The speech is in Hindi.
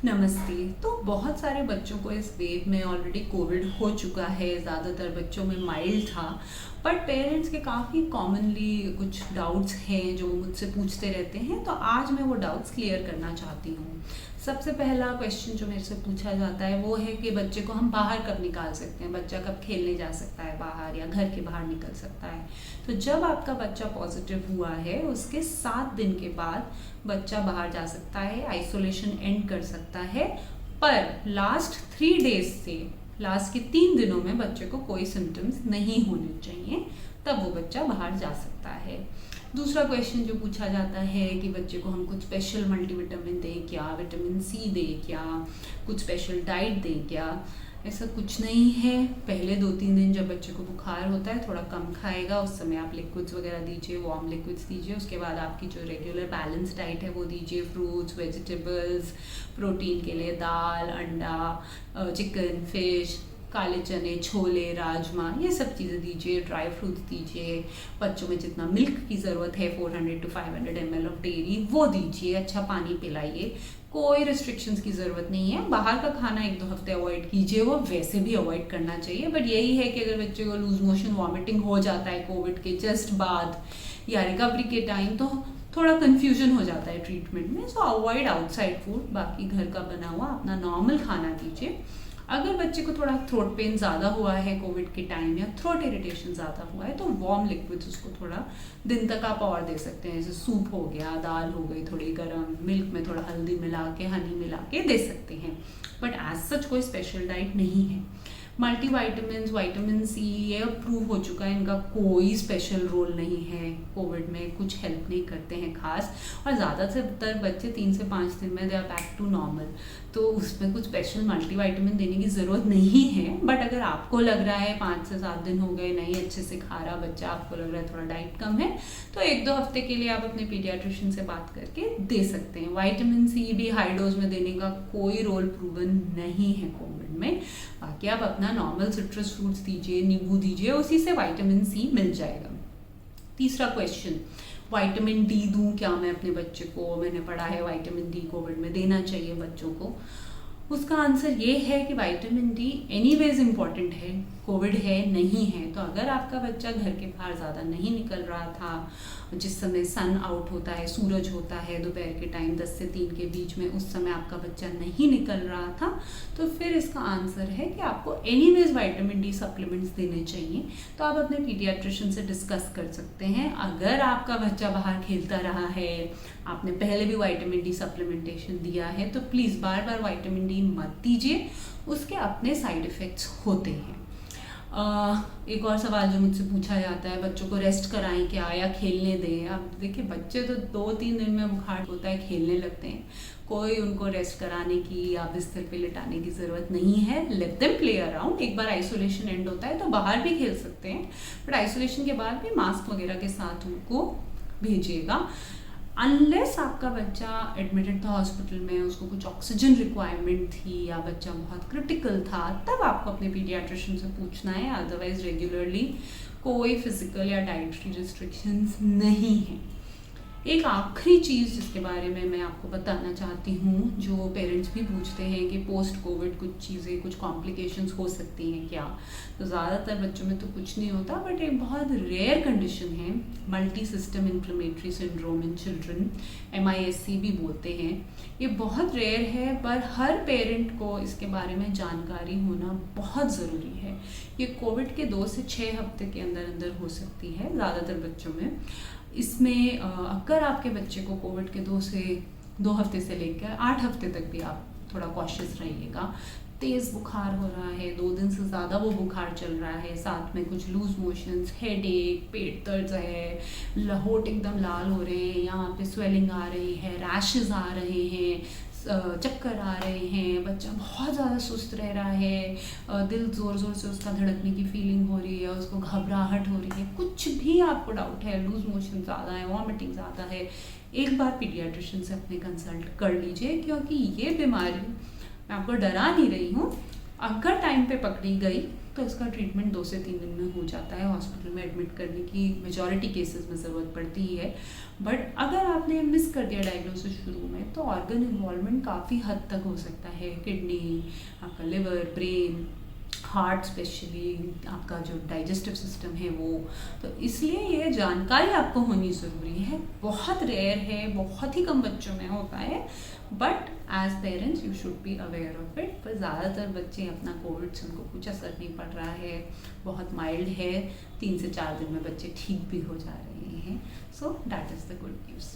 नमस्ते। तो बहुत सारे बच्चों को इस वेव में ऑलरेडी कोविड हो चुका है, ज़्यादातर बच्चों में माइल्ड था, बट पेरेंट्स के काफ़ी कॉमनली कुछ डाउट्स हैं जो मुझसे पूछते रहते हैं, तो आज मैं वो डाउट्स क्लियर करना चाहती हूँ। सबसे पहला क्वेश्चन जो मेरे से पूछा जाता है वो है कि बच्चे को हम बाहर कब निकाल सकते हैं, बच्चा कब खेलने जा सकता है बाहर या घर के बाहर निकल सकता है। तो जब आपका बच्चा पॉजिटिव हुआ है उसके 7 दिन के बाद बच्चा बाहर जा सकता है, आइसोलेशन एंड कर सकता है, पर लास्ट 3 डेज से लास्ट के 3 दिनों में बच्चे को कोई सिम्टम्स नहीं होने चाहिए, तब वो बच्चा बाहर जा सकता है। दूसरा क्वेश्चन जो पूछा जाता है कि बच्चे को हम कुछ स्पेशल मल्टीविटामिन दें क्या, विटामिन सी दें क्या, कुछ स्पेशल डाइट दें क्या। ऐसा कुछ नहीं है। पहले 2-3 दिन जब बच्चे को बुखार होता है थोड़ा कम खाएगा, उस समय आप लिक्विड्स वगैरह दीजिए, वार्म लिक्विड्स दीजिए। उसके बाद आपकी जो रेगुलर बैलेंस डाइट है वो दीजिए, फ्रूट्स, वेजिटेबल्स, प्रोटीन के लिए दाल, अंडा, चिकन, फिश, काले चने, छोले, राजमा, ये सब चीज़ें दीजिए। ड्राई फ्रूट्स दीजिए। बच्चों में जितना मिल्क की ज़रूरत है 400 to 500 ml ऑफ डेयरी वो दीजिए। अच्छा पानी पिलाइए। कोई रिस्ट्रिक्शंस की ज़रूरत नहीं है। बाहर का खाना 1-2 हफ्ते अवॉइड कीजिए, वो वैसे भी अवॉइड करना चाहिए, बट यही है कि अगर बच्चे को लूज मोशन, वॉमिटिंग हो जाता है कोविड के जस्ट बाद या रिकवरी के टाइम, तो थोड़ा कन्फ्यूजन हो जाता है ट्रीटमेंट में। सो अवॉइड आउटसाइड फूड, बाकी घर का बना हुआ अपना नॉर्मल खाना दीजिए। अगर बच्चे को थोड़ा थ्रोट पेन ज़्यादा हुआ है कोविड के टाइम या थ्रोट इरिटेशन ज़्यादा हुआ है तो वार्म लिक्विड्स उसको थोड़ा दिन तक आप और दे सकते हैं, जैसे सूप हो गया, दाल हो गई थोड़ी गर्म, मिल्क में थोड़ा हल्दी मिला के, हनी मिला के दे सकते हैं, बट एज सच कोई स्पेशल डाइट नहीं है। मल्टीवाइटामिन, विटामिन सी ये अप्रूव हो चुका है, इनका कोई स्पेशल रोल नहीं है कोविड में, कुछ हेल्प नहीं करते हैं खास, और ज़्यादातर बच्चे 3 से 5 दिन में they are back to normal, तो उसमें कुछ स्पेशल मल्टीवाइटामिन देने की ज़रूरत नहीं है। बट अगर आपको लग रहा है 5 से 7 दिन हो गए नहीं अच्छे से खा रहा बच्चा, आपको लग रहा है थोड़ा डाइट कम है, तो 1-2 हफ्ते के लिए आप अपने पीडियाट्रिशियन से बात करके दे सकते हैं। विटामिन सी भी हाई डोज में देने का कोई रोल प्रूवन नहीं है कोविड में। बाकी आप अपना नॉर्मल सिट्रस फ्रूट्स दीजिए, नींबू दीजिए, उसी से विटामिन सी मिल जाएगा। तीसरा क्वेश्चन, विटामिन डी दूं क्या मैं अपने बच्चे को? मैंने पढ़ा है विटामिन डी कोविड में देना चाहिए बच्चों को। उसका आंसर ये है कि विटामिन डी एनीवेज इम्पॉर्टेंट है, कोविड है नहीं है। तो अगर आपका बच्चा घर के बाहर ज़्यादा नहीं निकल रहा था, जिस समय सन आउट होता है, सूरज होता है दोपहर के टाइम 10 से 3 के बीच में, उस समय आपका बच्चा नहीं निकल रहा था, तो फिर इसका आंसर है कि आपको एनीवेज विटामिन डी सप्लीमेंट्स देने चाहिए। तो आप अपने पीडियाट्रिशियन से डिस्कस कर सकते हैं। अगर आपका बच्चा बाहर खेलता रहा है, आपने पहले भी विटामिन डी सप्लीमेंटेशन दिया है, तो please bar bar vitamin D मत दीजिए, उसके अपने साइड इफ़ेक्ट्स होते हैं। एक और सवाल जो मुझसे पूछा जाता है, बच्चों को रेस्ट कराएं क्या या खेलने दें? अब देखिए बच्चे तो 2-3 दिन में बुखार होता है खेलने लगते हैं, कोई उनको रेस्ट कराने की या बिस्तर पे लिटाने की ज़रूरत नहीं है। Let them play around. एक बार आइसोलेशन एंड होता है तो बाहर भी खेल सकते हैं, बट आइसोलेशन के बाद भी मास्क वगैरह के साथ उनको भेजिएगा। अनलेस आपका बच्चा एडमिटेड था हॉस्पिटल में, उसको कुछ ऑक्सीजन रिक्वायरमेंट थी या बच्चा बहुत क्रिटिकल था, तब आपको अपने पीडियाट्रिशियन से पूछना है। अदरवाइज रेगुलरली कोई फिजिकल या डाइटरी रिस्ट्रिक्शंस नहीं है। एक आखिरी चीज़ जिसके बारे में मैं आपको बताना चाहती हूँ, जो पेरेंट्स भी पूछते हैं कि पोस्ट कोविड कुछ चीज़ें, कुछ कॉम्प्लिकेशंस हो सकती हैं क्या? तो ज़्यादातर बच्चों में तो कुछ नहीं होता, बट एक बहुत रेयर कंडीशन है multi system inflammatory syndrome in children, MIS-C भी बोलते हैं। ये बहुत रेयर है, पर हर पेरेंट को इसके बारे में जानकारी होना बहुत ज़रूरी है। ये कोविड के 2 से 6 हफ्ते के अंदर अंदर हो सकती है ज़्यादातर बच्चों में। इसमें अगर आपके बच्चे को कोविड के 2 हफ्ते से लेकर 8 हफ्ते तक भी आप थोड़ा कॉशियस रहिएगा। तेज़ बुखार हो रहा है, 2 दिन से ज़्यादा वो बुखार चल रहा है, साथ में कुछ लूज मोशंस, हेडेक, पेट दर्द है, होंठ एकदम लाल हो रहे हैं, यहाँ पे स्वेलिंग आ रही है, रैशेस आ रहे हैं, चक्कर आ रहे हैं, बच्चा बहुत ज़्यादा सुस्त रह रहा है, दिल ज़ोर ज़ोर से उसका धड़कने की फीलिंग हो रही है, उसको घबराहट हो रही है, कुछ भी आपको डाउट है, लूज मोशन ज़्यादा है, वॉमिटिंग ज़्यादा है, एक बार पीडियाट्रिशियन से अपने कंसल्ट कर लीजिए, क्योंकि ये बीमारी, मैं आपको डरा नहीं रही हूँ, अगर टाइम पे पकड़ी गई तो इसका ट्रीटमेंट 2 से 3 दिन में हो जाता है। हॉस्पिटल में एडमिट करने की मेजॉरिटी केसेस में ज़रूरत पड़ती ही है। बट अगर आपने मिस कर दिया डायग्नोसिस शुरू में, तो ऑर्गन इन्वॉल्वमेंट काफ़ी हद तक हो सकता है। किडनी, आपका लिवर, ब्रेन, हार्ट, स्पेशली आपका जो डाइजेस्टिव सिस्टम है वो। तो इसलिए ये जानकारी आपको होनी ज़रूरी है। बहुत रेयर है, बहुत ही कम बच्चों में होता है, but as parents you should be aware of it. पर ज़्यादातर बच्चे अपना कोविड से उनको कुछ असर नहीं पड़ रहा है, बहुत माइल्ड है, 3 से 4 दिन में बच्चे ठीक भी हो जा रहे हैं। So that is the good news.